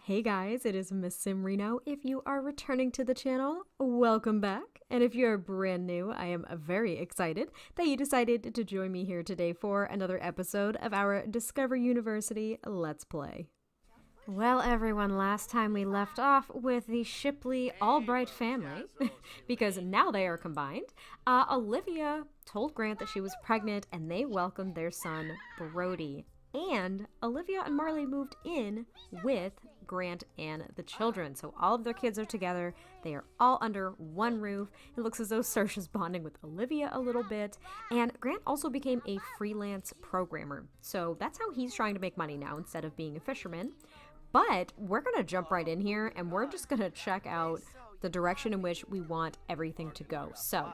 Hey guys, it is MissSimReno. If you are returning to the channel, welcome back. And if you're brand new, I am very excited that you decided to join me here today for another episode of our Discover University Let's Play. Well, everyone, last time we left off with the Shipley-Albright family, because now they are combined. Olivia told Grant that she was pregnant and they welcomed their son, Brody. And Olivia and Marley moved in with Grant and the children. So all of their kids are together. They are all under one roof. It looks as though Saoirse's bonding with Olivia a little bit. And Grant also became a freelance programmer. So that's how he's trying to make money now instead of being a fisherman. But we're going to jump right in here and we're just going to check out the direction in which we want everything to go. So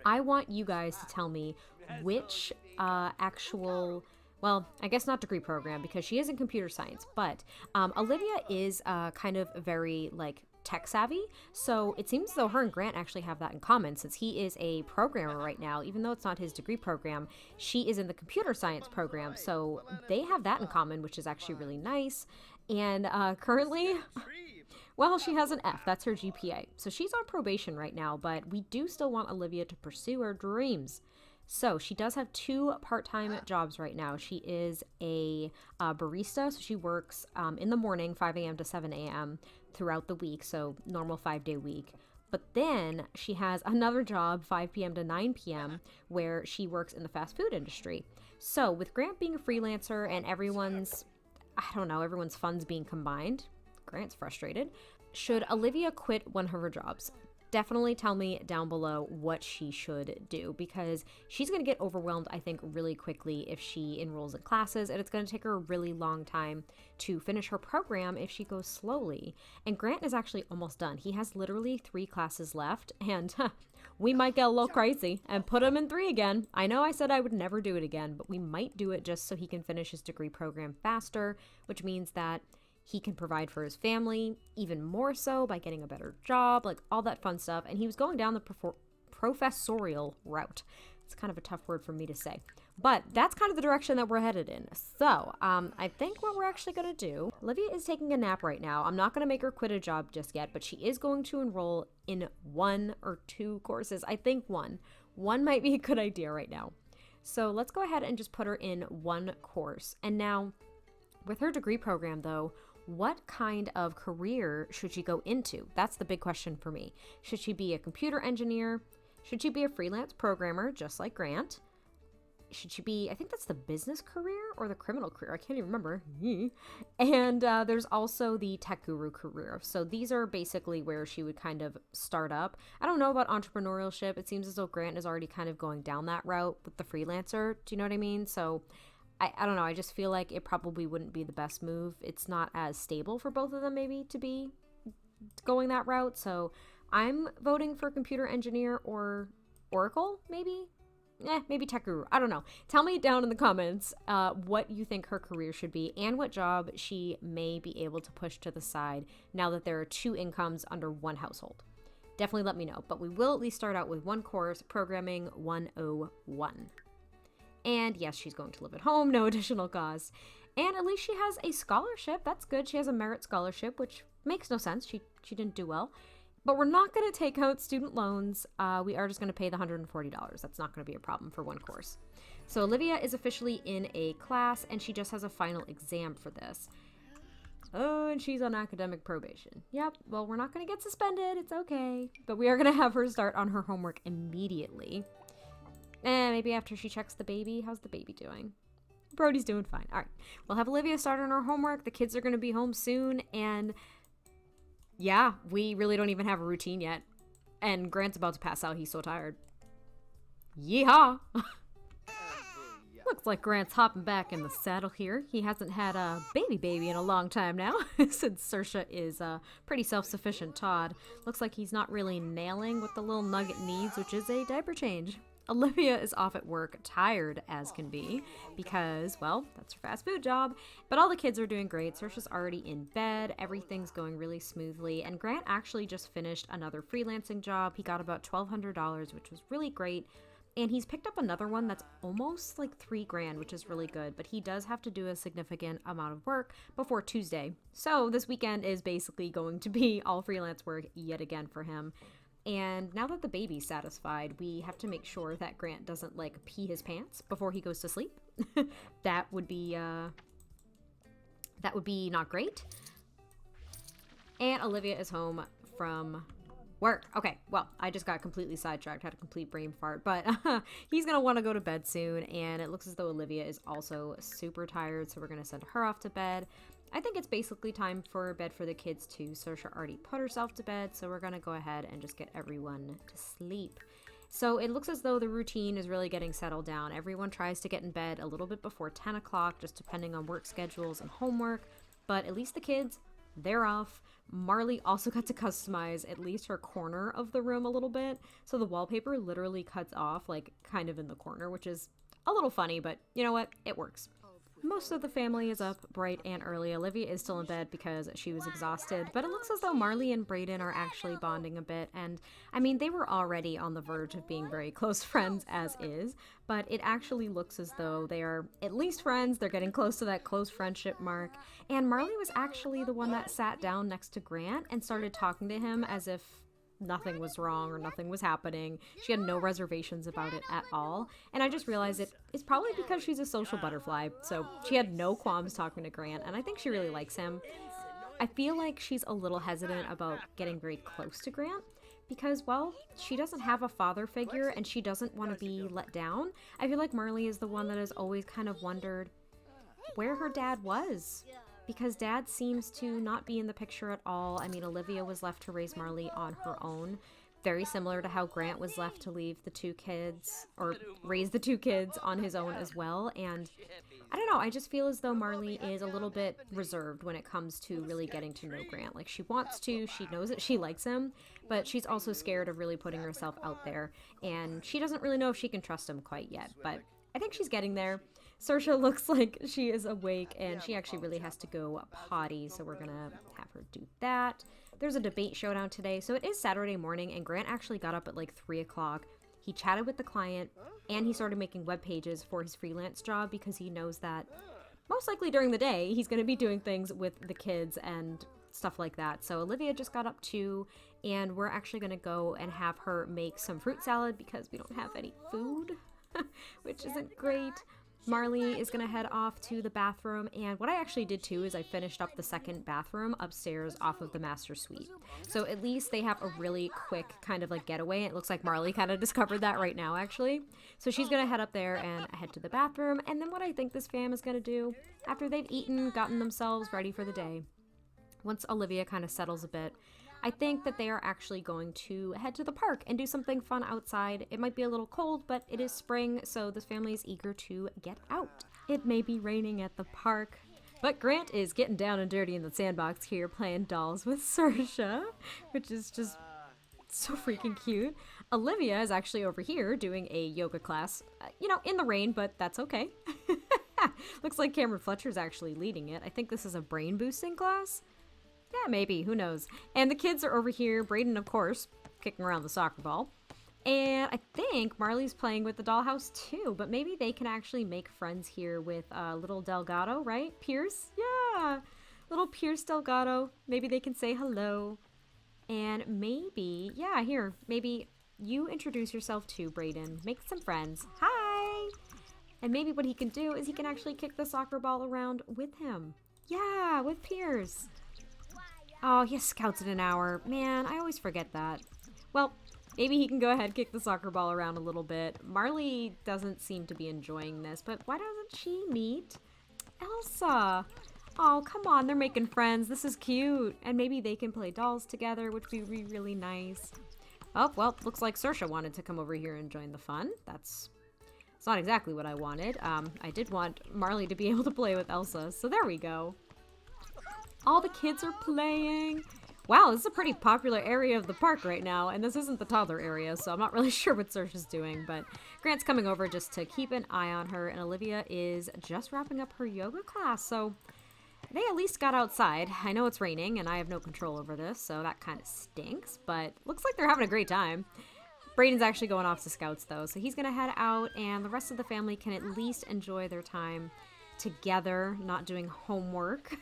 I want you guys to tell me which well, I guess not degree program because she is in computer science, but Olivia is kind of very tech savvy. So it seems as though her and Grant actually have that in common since he is a programmer right now. Even though it's not his degree program, she is in the computer science program. So they have that in common, which is actually really nice. And currently, well, she has an F. That's her GPA. So she's on probation right now, but we do still want Olivia to pursue her dreams. So she does have two part-time jobs right now. She is a barista, so she works in the morning, 5 a.m. to 7 a.m. throughout the week, so normal 5-day week. But then she has another job, 5 p.m. to 9 p.m., where she works in the fast food industry. So with Grant being a freelancer and everyone's funds being combined, Grant's frustrated. Should Olivia quit one of her jobs? Definitely tell me down below what she should do because she's going to get overwhelmed, I think, really quickly if she enrolls in classes, and it's going to take her a really long time to finish her program if she goes slowly. And Grant is actually almost done. He has literally 3 classes left, and we might get a little crazy and put him in 3 again. I know I said I would never do it again, but we might do it just so he can finish his degree program faster, which means that he can provide for his family even more so by getting a better job, like all that fun stuff. And he was going down the professorial route. It's kind of a tough word for me to say, but that's kind of the direction that we're headed in. So I think what we're actually going to do, Olivia is taking a nap right now. I'm not going to make her quit a job just yet, but she is going to enroll in 1 or 2 courses. I think one might be a good idea right now. So let's go ahead and just put her in 1 course. And now with her degree program though, what kind of career should she go into? That's the big question for me. Should she be a computer engineer? Should she be a freelance programmer, just like Grant? Should she be, I think that's the business career or the criminal career. I can't even remember. And there's also the tech guru career. So these are basically where she would kind of start up. I don't know about entrepreneurship. It seems as though Grant is already kind of going down that route with the freelancer. Do you know what I mean? So I don't know. I just feel like it probably wouldn't be the best move. It's not as stable for both of them maybe to be going that route. So I'm voting for computer engineer or Oracle maybe. Maybe tech guru. I don't know. Tell me down in the comments what you think her career should be and what job she may be able to push to the side now that there are 2 incomes under 1 household. Definitely let me know. But we will at least start out with 1 course, Programming 101. And yes, she's going to live at home, no additional cost. And at least she has a scholarship. That's good. She has a merit scholarship, which makes no sense. She didn't do well. But we're not going to take out student loans. We are just going to pay the $140. That's not going to be a problem for 1 course. So Olivia is officially in a class, and she just has a final exam for this. Oh, and she's on academic probation. Yep, well, we're not going to get suspended. It's okay. But we are going to have her start on her homework immediately. Maybe after she checks the baby. How's the baby doing? Brody's doing fine. All right. We'll have Olivia start on her homework. The kids are going to be home soon. And yeah, we really don't even have a routine yet. And Grant's about to pass out. He's so tired. Yeehaw! Looks like Grant's hopping back in the saddle here. He hasn't had a baby in a long time now, since Saoirse is a pretty self-sufficient Todd. Looks like he's not really nailing what the little nugget needs, which is a diaper change. Olivia is off at work, tired as can be, because, well, that's her fast food job. But all the kids are doing great. Saoirse's already in bed. Everything's going really smoothly. And Grant actually just finished another freelancing job. He got about $1,200, which was really great. And he's picked up another one that's almost like $3,000, which is really good. But he does have to do a significant amount of work before Tuesday. So this weekend is basically going to be all freelance work yet again for him. And now that the baby's satisfied, we have to make sure that Grant doesn't like pee his pants before he goes to sleep. That would be not great. And Olivia is home from work. Okay, well, I just got completely sidetracked, had a complete brain fart, but he's gonna want to go to bed soon, and it looks as though Olivia is also super tired, so we're gonna send her off to bed. I think it's basically time for bed for the kids too. Saoirse already put herself to bed, so we're gonna go ahead and just get everyone to sleep. So it looks as though the routine is really getting settled down. Everyone tries to get in bed a little bit before 10 o'clock, just depending on work schedules and homework, but at least the kids, they're off. Marley also got to customize at least her corner of the room a little bit. So the wallpaper literally cuts off like kind of in the corner, which is a little funny, but you know what? It works. Most of the family is up bright and early. Olivia is still in bed because she was exhausted, but it looks as though Marley and Brayden are actually bonding a bit. And I mean, they were already on the verge of being very close friends as is, but it actually looks as though they are at least friends. They're getting close to that close friendship mark. And Marley was actually the one that sat down next to Grant and started talking to him as if nothing was wrong or nothing was happening. She had no reservations about it at all. And I just realized it's probably because she's a social butterfly. So she had no qualms talking to Grant, and I think she really likes him. I feel like she's a little hesitant about getting very close to Grant because, well, she doesn't have a father figure and she doesn't want to be let down. I feel like Marley is the one that has always kind of wondered where her dad was, because dad seems to not be in the picture at all. I mean, Olivia was left to raise Marley on her own, very similar to how Grant was left to leave the two kids, or raise the two kids on his own as well. And I don't know, I just feel as though Marley is a little bit reserved when it comes to really getting to know Grant. Like, she wants to, she knows that she likes him, but she's also scared of really putting herself out there, and she doesn't really know if she can trust him quite yet, but I think she's getting there. Saoirse looks like she is awake, and she actually really has to go potty, so we're gonna have her do that. There's a debate showdown today, so it is Saturday morning, and Grant actually got up at like 3 o'clock. He chatted with the client, and he started making web pages for his freelance job because he knows that most likely during the day he's going to be doing things with the kids and stuff like that. So Olivia just got up too, and we're actually going to go and have her make some fruit salad because we don't have any food, which isn't great. Marley is going to head off to the bathroom, and what I actually did too is I finished up the second bathroom upstairs off of the master suite. So at least they have a really quick kind of like getaway. It looks like Marley kind of discovered that right now actually. So she's going to head up there and head to the bathroom, and then what I think this fam is going to do after they've eaten, gotten themselves ready for the day, once Olivia kind of settles a bit, I think that they are actually going to head to the park and do something fun outside. It might be a little cold, but it is spring, so this family is eager to get out. It may be raining at the park, but Grant is getting down and dirty in the sandbox here, playing dolls with Saoirse, which is just so freaking cute. Olivia is actually over here doing a yoga class, in the rain, but that's okay. Looks like Cameron Fletcher's actually leading it. I think this is a brain boosting class. Yeah, maybe. Who knows? And the kids are over here. Brayden, of course, kicking around the soccer ball. And I think Marley's playing with the dollhouse too. But maybe they can actually make friends here with little Delgado, right? Pierce? Yeah. Little Pierce Delgado. Maybe they can say hello. And maybe, yeah, here. Maybe you introduce yourself to Brayden. Make some friends. Hi! And maybe what he can do is he can actually kick the soccer ball around with him. Yeah, with Pierce. Oh, he has scouts in an hour. Man, I always forget that. Well, maybe he can go ahead and kick the soccer ball around a little bit. Marley doesn't seem to be enjoying this, but why doesn't she meet Elsa? Oh, come on, they're making friends. This is cute. And maybe they can play dolls together, which would be really nice. Oh, well, looks like Saoirse wanted to come over here and join the fun. It's not exactly what I wanted. I did want Marley to be able to play with Elsa, so there we go. All the kids are playing. Wow, this is a pretty popular area of the park right now, and this isn't the toddler area, so I'm not really sure what Saoirse's doing, but Grant's coming over just to keep an eye on her, and Olivia is just wrapping up her yoga class, so they at least got outside. I know it's raining, and I have no control over this, so that kind of stinks, but looks like they're having a great time. Braden's actually going off to Scouts, though, so he's going to head out, and the rest of the family can at least enjoy their time together, not doing homework.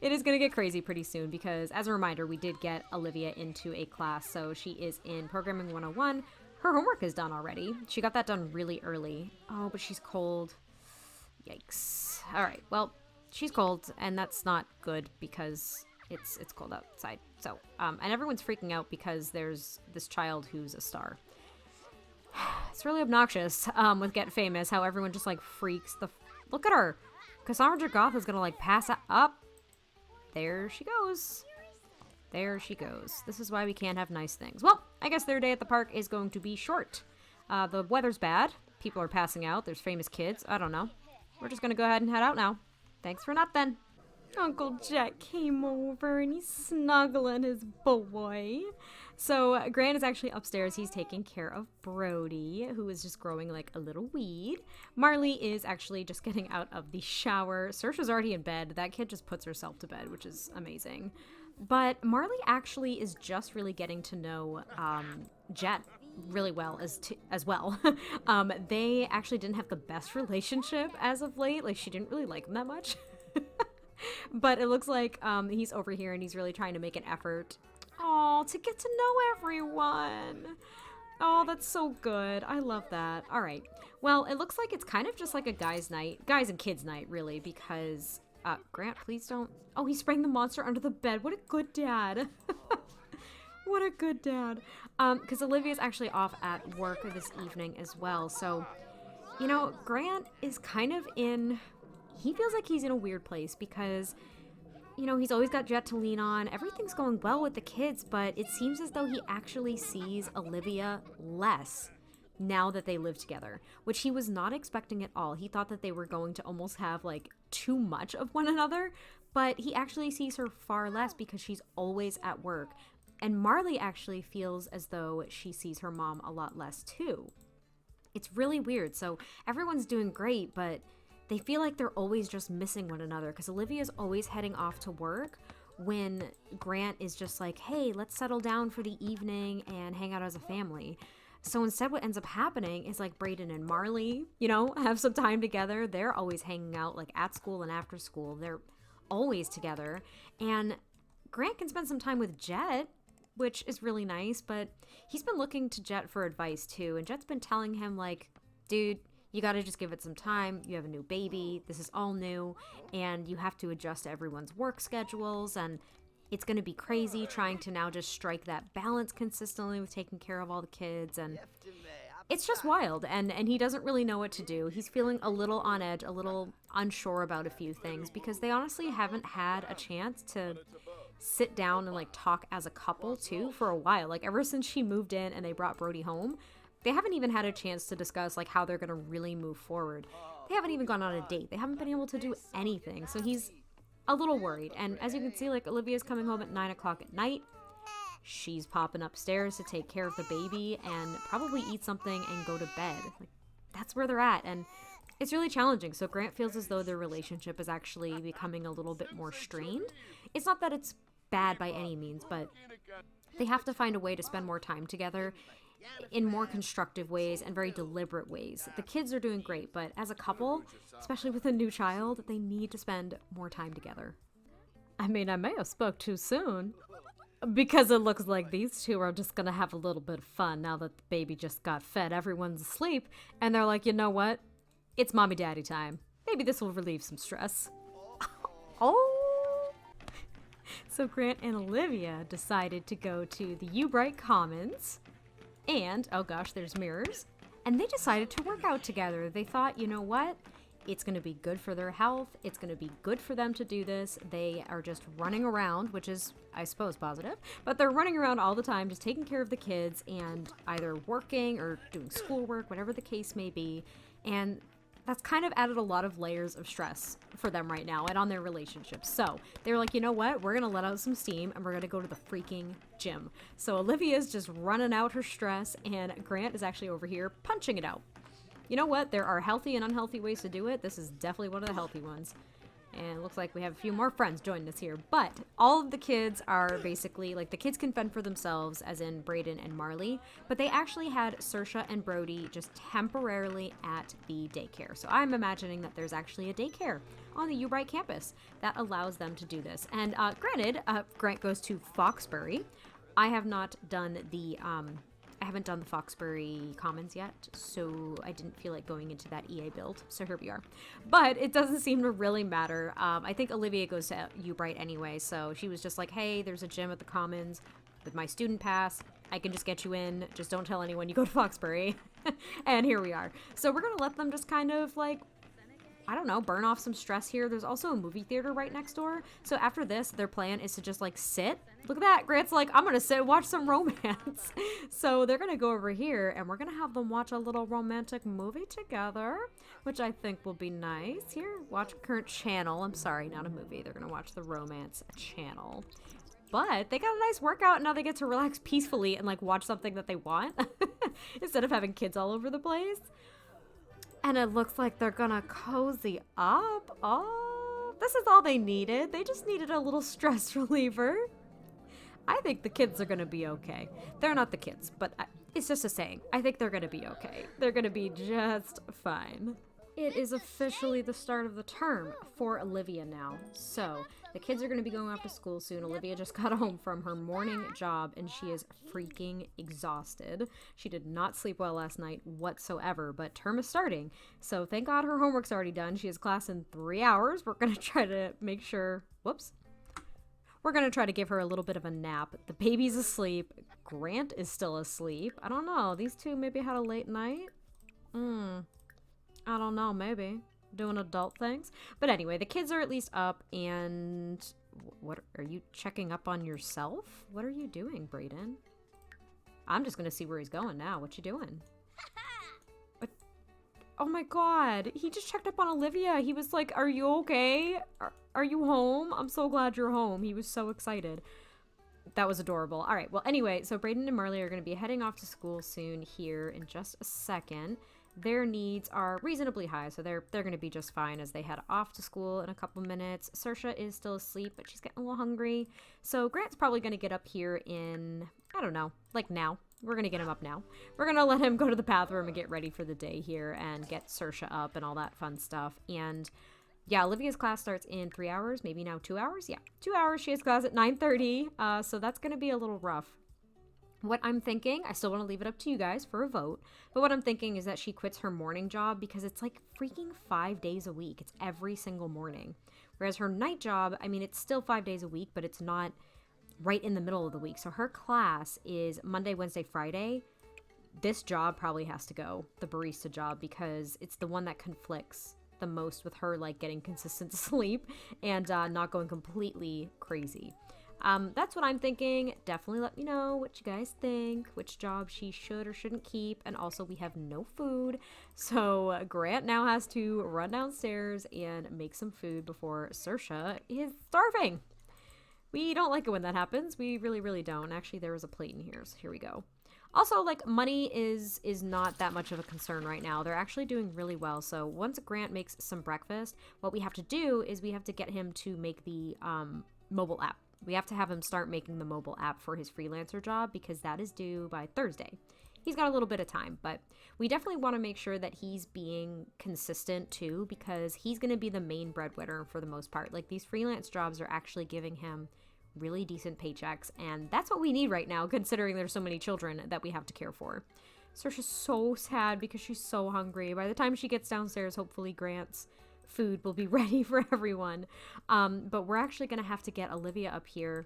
It is going to get crazy pretty soon because, as a reminder, we did get Olivia into a class, so she is in Programming 101. Her homework is done already. She got that done really early. Oh, but she's cold. Yikes. All right, well, she's cold, and that's not good because it's cold outside. So, and everyone's freaking out because there's this child who's a star. It's really obnoxious with Get Famous, how everyone just, like, freaks the... Look at her! Cassandra Goth is gonna, like, pass up. There she goes. There she goes. This is why we can't have nice things. Well, I guess their day at the park is going to be short. The weather's bad. People are passing out. There's famous kids. I don't know. We're just gonna go ahead and head out now. Thanks for nothing. Uncle Jet came over and he's snuggling his boy. So Grant is actually upstairs. He's taking care of Brody, who is just growing like a little weed. Marley is actually just getting out of the shower. Saoirse's already in bed. That kid just puts herself to bed, which is amazing. But Marley actually is just really getting to know Jet really well as well. They actually didn't have the best relationship as of late. Like, she didn't really like him that much. But it looks like he's over here and he's really trying to make an effort. Oh, to get to know everyone. Oh, that's so good. I love that. All right. Well, it looks like it's kind of just like a guys' and kids' night, really, because Grant, please don't. Oh, he sprang the monster under the bed. What a good dad. What a good dad. Because Olivia's actually off at work this evening as well. So, you know, Grant is kind of he feels like he's in a weird place because, you know, he's always got Jet to lean on. Everything's going well with the kids, but it seems as though he actually sees Olivia less now that they live together, which he was not expecting at all. He thought that they were going to almost have like too much of one another, but he actually sees her far less because she's always at work. And Marley actually feels as though she sees her mom a lot less too. It's really weird. So everyone's doing great, but they feel like they're always just missing one another because Olivia's always heading off to work when Grant is just like, hey, let's settle down for the evening and hang out as a family. So instead what ends up happening is like Braden and Marley, you know, have some time together. They're always hanging out like at school and after school. They're always together. And Grant can spend some time with Jet, which is really nice, but he's been looking to Jet for advice too. And Jet's been telling him like, dude, you got to just give it some time. You have a new baby. This is all new. And you have to adjust to everyone's work schedules. And it's going to be crazy trying to now just strike that balance consistently with taking care of all the kids. And it's just wild. And he doesn't really know what to do. He's feeling a little on edge, a little unsure about a few things because they honestly haven't had a chance to sit down and like talk as a couple too for a while. Like ever since she moved in and they brought Brody home, they haven't even had a chance to discuss like how they're going to really move forward. They haven't even gone on a date. They haven't been able to do anything. So he's a little worried. And as you can see, like Olivia's coming home at 9 o'clock at night. She's popping upstairs to take care of the baby and probably eat something and go to bed. Like that's where they're at. And it's really challenging. So Grant feels as though their relationship is actually becoming a little bit more strained. It's not that it's bad by any means, but they have to find a way to spend more time together in more constructive ways and very deliberate ways. The kids are doing great, but as a couple, especially with a new child, they need to spend more time together. I mean, I may have spoke too soon because it looks like these two are just gonna have a little bit of fun now that the baby just got fed. Everyone's asleep and they're like, you know what? It's mommy daddy time. Maybe this will relieve some stress. Oh! So Grant and Olivia decided to go to the Albright Commons. And, oh gosh, there's mirrors. And they decided to work out together. They thought, you know what? It's going to be good for their health. It's going to be good for them to do this. They are just running around, which is, I suppose, positive. But they're running around all the time, just taking care of the kids and either working or doing schoolwork, whatever the case may be. And that's kind of added a lot of layers of stress for them right now and on their relationship. So they were like, you know what? We're going to let out some steam and we're going to go to the freaking gym. So Olivia's just running out her stress and Grant is actually over here punching it out. You know what? There are healthy and unhealthy ways to do it. This is definitely one of the healthy ones. And it looks like we have a few more friends joining us here. But all of the kids are basically, like, the kids can fend for themselves, as in Brayden and Marley. But they actually had Saoirse and Brody just temporarily at the daycare. So I'm imagining that there's actually a daycare on the Albright campus that allows them to do this. And granted, Grant goes to Foxbury. I have not done the... I haven't done the Foxbury Commons yet, so I didn't feel like going into that EA build, so here we are. But it doesn't seem to really matter. I think Olivia goes to Albright anyway, so she was just like, hey, there's a gym at the Commons with my student pass. I can just get you in. Just don't tell anyone you go to Foxbury. And here we are. So we're going to let them just kind of like, I don't know, burn off some stress here. There's also a movie theater right next door. So after this, their plan is to just like sit. Look at that. Grant's like, I'm going to sit and watch some romance. So they're going to go over here and we're going to have them watch a little romantic movie together, which I think will be nice. Here, watch current channel. I'm sorry, not a movie. They're going to watch the romance channel. But they got a nice workout and now they get to relax peacefully and like watch something that they want instead of having kids all over the place. And it looks like they're gonna cozy up. Oh, this is all they needed. They just needed a little stress reliever. I think the kids are gonna be okay. They're not the kids, but it's just a saying. I think they're gonna be okay. They're gonna be just fine. It is officially the start of the term for Olivia now. So the kids are going to be going off to school soon. Olivia just got home from her morning job and she is freaking exhausted. She did not sleep well last night whatsoever, but term is starting. So thank God her homework's already done. She has class in 3 hours. We're going to try to make sure, we're going to try to give her a little bit of a nap. The baby's asleep. Grant is still asleep. I don't know. These two maybe had a late night. I don't know, maybe. Doing adult things. But anyway, the kids are at least up, and what are you checking up on yourself? What are you doing, Brayden? I'm just gonna see where he's going now. What you doing? What? Oh my god, he just checked up on Olivia. He was like, are you okay? Are you home? I'm so glad you're home. He was so excited. That was adorable. All right, well, anyway, so Brayden and Marley are gonna be heading off to school soon here in just a second. Their needs are reasonably high, so they're going to be just fine as they head off to school in a couple minutes. Saoirse is still asleep, but she's getting a little hungry. So Grant's probably going to get up here in, I don't know, like now. We're going to get him up now. We're going to let him go to the bathroom and get ready for the day here and get Saoirse up and all that fun stuff. And yeah, Olivia's class starts in 3 hours, maybe now 2 hours. Yeah, 2 hours. She has class at 9:30, so that's going to be a little rough. What I'm thinking, I still want to leave it up to you guys for a vote, but what I'm thinking is that she quits her morning job because it's like freaking 5 days a week. It's every single morning. Whereas her night job, I mean, it's still 5 days a week, but it's not right in the middle of the week. So her class is Monday, Wednesday, Friday. This job probably has to go, the barista job, because it's the one that conflicts the most with her like getting consistent sleep and not going completely crazy. That's what I'm thinking. Definitely let me know what you guys think, which job she should or shouldn't keep. And also we have no food. So Grant now has to run downstairs and make some food before Saoirse is starving. We don't like it when that happens. We really, really don't. Actually, there was a plate in here, so here we go. Also, like, money is not that much of a concern right now. They're actually doing really well. So once Grant makes some breakfast, what we have to do is we have to get him to make the mobile app. We have to have him start making the mobile app for his freelancer job because that is due by Thursday. He's got a little bit of time, but we definitely want to make sure that he's being consistent too because he's going to be the main breadwinner for the most part. Like, these freelance jobs are actually giving him really decent paychecks, and that's what we need right now considering there's so many children that we have to care for. Saoirse's so sad because she's so hungry. By the time she gets downstairs, hopefully Grant's food will be ready for everyone. But we're actually going to have to get Olivia up here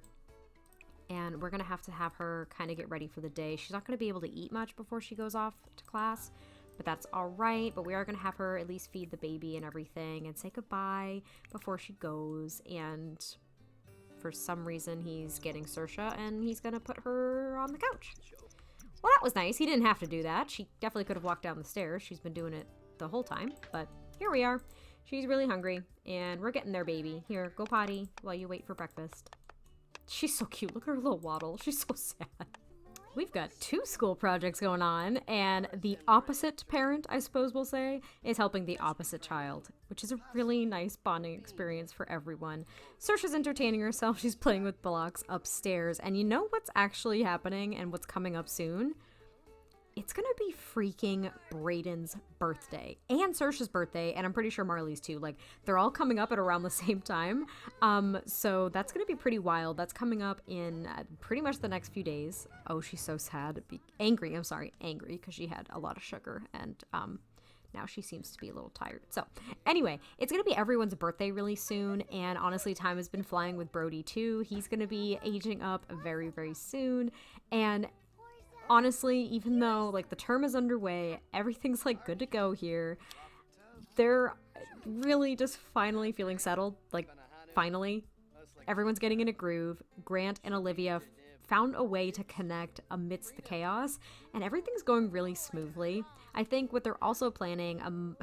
and we're going to have her kind of get ready for the day. She's not going to be able to eat much before she goes off to class, but that's all right. But we are going to have her at least feed the baby and everything and say goodbye before she goes. And for some reason, he's getting Saoirse and he's going to put her on the couch. Well, that was nice. He didn't have to do that. She definitely could have walked down the stairs. She's been doing it the whole time, but here we are. She's really hungry, and we're getting there, baby. Here, go potty while you wait for breakfast. She's so cute. Look at her little waddle. She's so sad. we've got 2 school projects going on, and the opposite parent, I suppose we'll say, is helping the opposite child, which is a really nice bonding experience for everyone. Saoirse's entertaining herself. She's playing with blocks upstairs, and you know what's actually happening and what's coming up soon? It's gonna be freaking Brayden's birthday and Saoirse's birthday, and I'm pretty sure Marley's too. Like, they're all coming up at around the same time. So that's gonna be pretty wild. That's coming up in pretty much the next few days. Oh, she's so sad. Angry, because she had a lot of sugar, and now she seems to be a little tired. So anyway, it's gonna be everyone's birthday really soon, and honestly, time has been flying with Brody too. He's gonna be aging up very, very soon, and honestly, even though like the term is underway, everything's like good to go here. They're really just finally feeling settled. Like, finally, everyone's getting in a groove. Grant and Olivia found a way to connect amidst the chaos, and everything's going really smoothly. I think what they're also planning,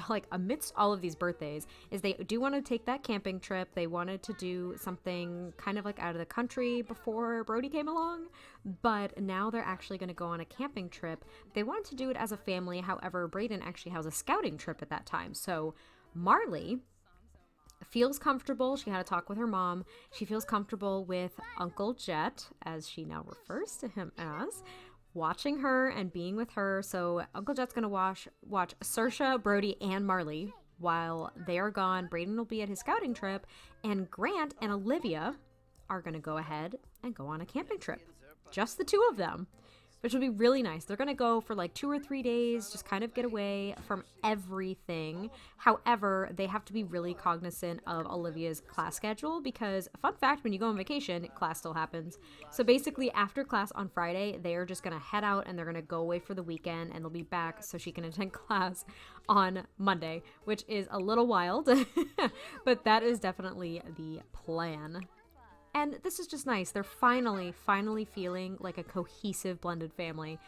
like amidst all of these birthdays, is they do want to take that camping trip. They wanted to do something kind of like out of the country before Brody came along, but now they're actually going to go on a camping trip. They wanted to do it as a family. However, Brayden actually has a scouting trip at that time. So Marley feels comfortable. She had a talk with her mom. She feels comfortable with Uncle Jet, as she now refers to him as, watching her and being with her. So Uncle Jet's gonna watch Saoirse, Brody, and Marley while they are gone. Brayden will be at his scouting trip, and Grant and Olivia are gonna go ahead and go on a camping trip. Just the 2 of them, which will be really nice. They're going to go for like 2 or 3 days, just kind of get away from everything. However, they have to be really cognizant of Olivia's class schedule because, fun fact, when you go on vacation, class still happens. So basically, after class on Friday, they are just going to head out and they're going to go away for the weekend, and they'll be back so she can attend class on Monday, which is a little wild, but that is definitely the plan. And this is just nice. They're finally feeling like a cohesive blended family.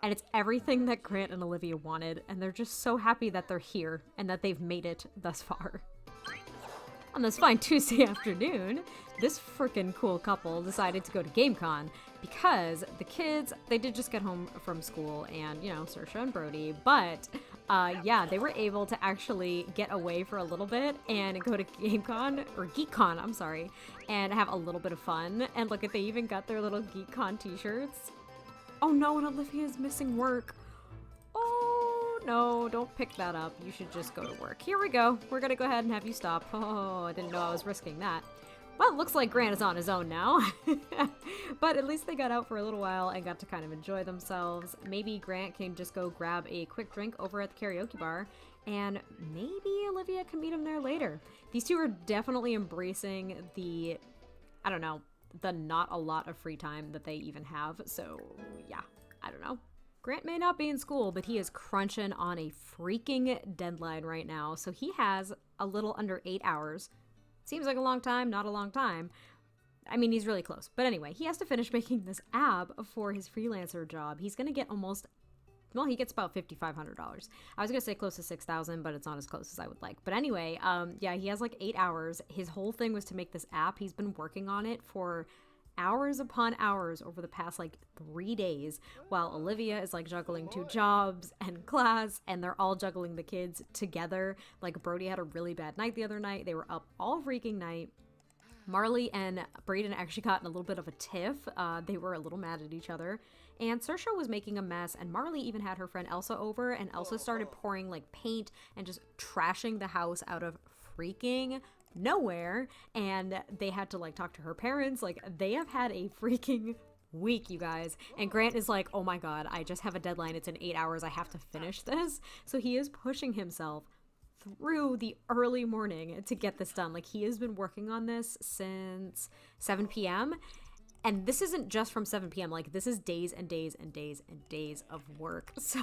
And it's everything that Grant and Olivia wanted. And they're just so happy that they're here and that they've made it thus far. On this fine Tuesday afternoon, this freaking cool couple decided to go to GameCon because the kids, they did just get home from school and, you know, Saoirse and Brody, but yeah, they were able to actually get away for a little bit and go to GameCon, or GeekCon, I'm sorry, and have a little bit of fun. And look, they even got their little GeekCon t-shirts. Oh no, and Olivia's missing work. Oh no, don't pick that up. You should just go to work. Here we go. We're gonna go ahead and have you stop. Oh, I didn't know I was risking that. Well, it looks like Grant is on his own now. But at least they got out for a little while and got to kind of enjoy themselves. Maybe Grant can just go grab a quick drink over at the karaoke bar, and maybe Olivia can meet him there later. These 2 are definitely embracing the, I don't know, the not a lot of free time that they even have. So yeah, I don't know. Grant may not be in school, but he is crunching on a freaking deadline right now. So he has a little under 8 hours. Seems like a long time, not a long time. I mean, he's really close. But anyway, he has to finish making this app for his freelancer job. He's going to get almost, well, he gets about $5,500. I was going to say close to $6,000, but it's not as close as I would like. But anyway, yeah, he has like 8 hours. His whole thing was to make this app. He's been working on it for hours upon hours over the past like 3 days, while Olivia is like juggling 2 jobs and class, and they're all juggling the kids together. Like, Brody had a really bad night the other night. They were up all freaking night. Marley and Brayden actually got in a little bit of a tiff. They were a little mad at each other, and Saoirse was making a mess, and Marley even had her friend Elsa over, and Elsa started pouring like paint and just trashing the house out of freaking nowhere. And they had to like talk to her parents. Like, they have had a freaking week, you guys. And Grant is like, oh my god, I just have a deadline. It's in 8 hours. I have to finish this. So he is pushing himself through the early morning to get this done. Like, he has been working on this since 7 p.m. And this isn't just from 7 p.m. Like, this is days and days and days and days of work. So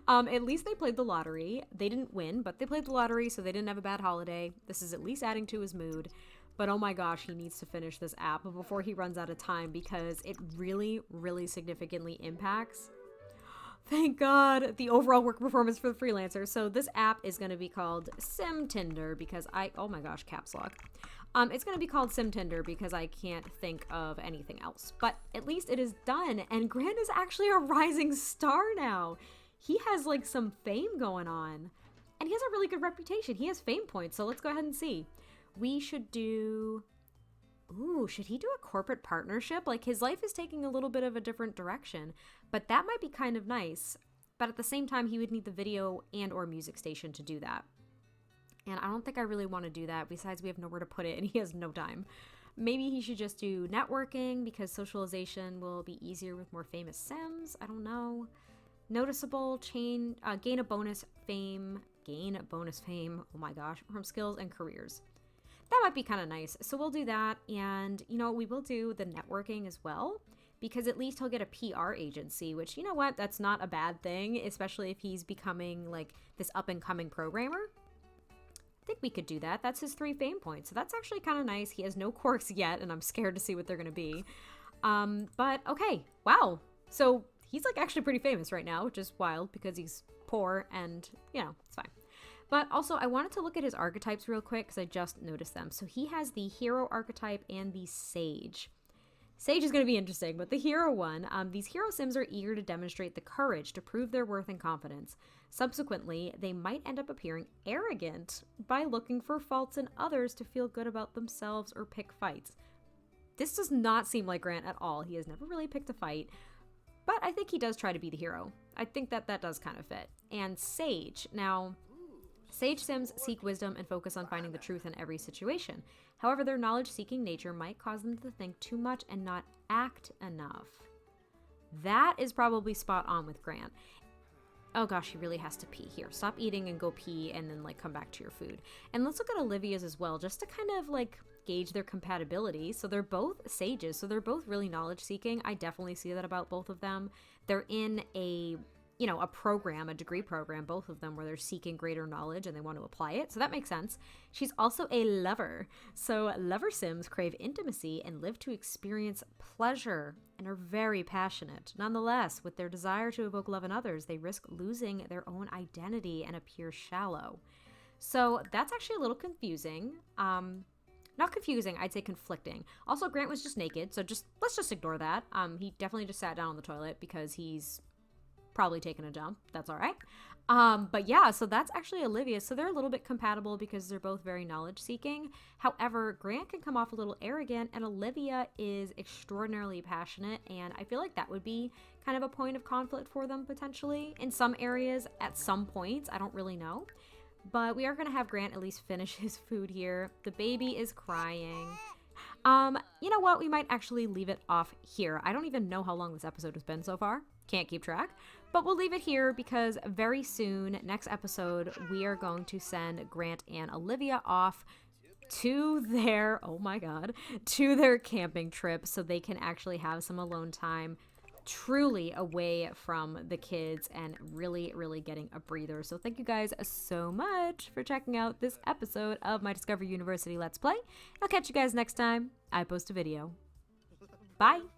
at least they played the lottery. They didn't win, but they played the lottery, so they didn't have a bad holiday. This is at least adding to his mood. But oh my gosh, he needs to finish this app before he runs out of time, because it really, really significantly impacts, thank God, the overall work performance for the freelancer. So this app is going to be called Sim Tinder, because oh my gosh, caps lock. It's going to be called Sim Tinder because I can't think of anything else. But at least it is done, and Grant is actually a rising star now. He has like some fame going on, and he has a really good reputation. He has fame points, so let's go ahead and see. We should do... Ooh, should he do a corporate partnership? Like, his life is taking a little bit of a different direction, but that might be kind of nice. But at the same time, he would need the video and or music station to do that. And I don't think I really want to do that. Besides, we have nowhere to put it and he has no time. Maybe he should just do networking because socialization will be easier with more famous Sims. I don't know. Noticeable, gain a bonus fame. Oh my gosh, from skills and careers. That might be kind of nice. So we'll do that. And, you know, we will do the networking as well, because at least he'll get a PR agency, which, you know what, that's not a bad thing, especially if he's becoming like this up and coming programmer. I think we could do that. That's his 3 fame points. So that's actually kind of nice. He has no quirks yet, and I'm scared to see what they're going to be. But okay. Wow. So he's like actually pretty famous right now, which is wild because he's poor and, you know, it's fine. But also, I wanted to look at his archetypes real quick because I just noticed them. So he has the hero archetype and the sage. Sage is going to be interesting, but the hero one, these hero Sims are eager to demonstrate the courage to prove their worth and confidence. Subsequently, they might end up appearing arrogant by looking for faults in others to feel good about themselves or pick fights. This does not seem like Grant at all. He has never really picked a fight, but I think he does try to be the hero. I think that does kind of fit. And Sage. Now... Sage Sims seek wisdom and focus on finding the truth in every situation. However, their knowledge-seeking nature might cause them to think too much and not act enough. That is probably spot on with Grant. Oh gosh, he really has to pee. Here, stop eating and go pee and then like come back to your food. And let's look at Olivia's as well, just to kind of like gauge their compatibility. So they're both sages, so they're both really knowledge-seeking. I definitely see that about both of them. They're in a... you know, a degree program, both of them, where they're seeking greater knowledge and they want to apply it. So that makes sense. She's also a lover. So lover Sims crave intimacy and live to experience pleasure and are very passionate. Nonetheless, with their desire to evoke love in others, they risk losing their own identity and appear shallow. So that's actually a little confusing. Not confusing, I'd say conflicting. Also, Grant was just naked, so let's just ignore that. He definitely just sat down on the toilet because he's probably taken a dump. That's all right. But yeah, so that's actually Olivia. So they're a little bit compatible because they're both very knowledge seeking. However, Grant can come off a little arrogant and Olivia is extraordinarily passionate. And I feel like that would be kind of a point of conflict for them potentially in some areas at some points. I don't really know. But we are going to have Grant at least finish his food here. The baby is crying. You know what? We might actually leave it off here. I don't even know how long this episode has been so far. Can't keep track. But we'll leave it here because very soon, next episode, we are going to send Grant and Olivia off to their, oh my god, to their camping trip so they can actually have some alone time, truly away from the kids and really, really getting a breather. So thank you guys so much for checking out this episode of my Discover University Let's Play. I'll catch you guys next time I post a video. Bye!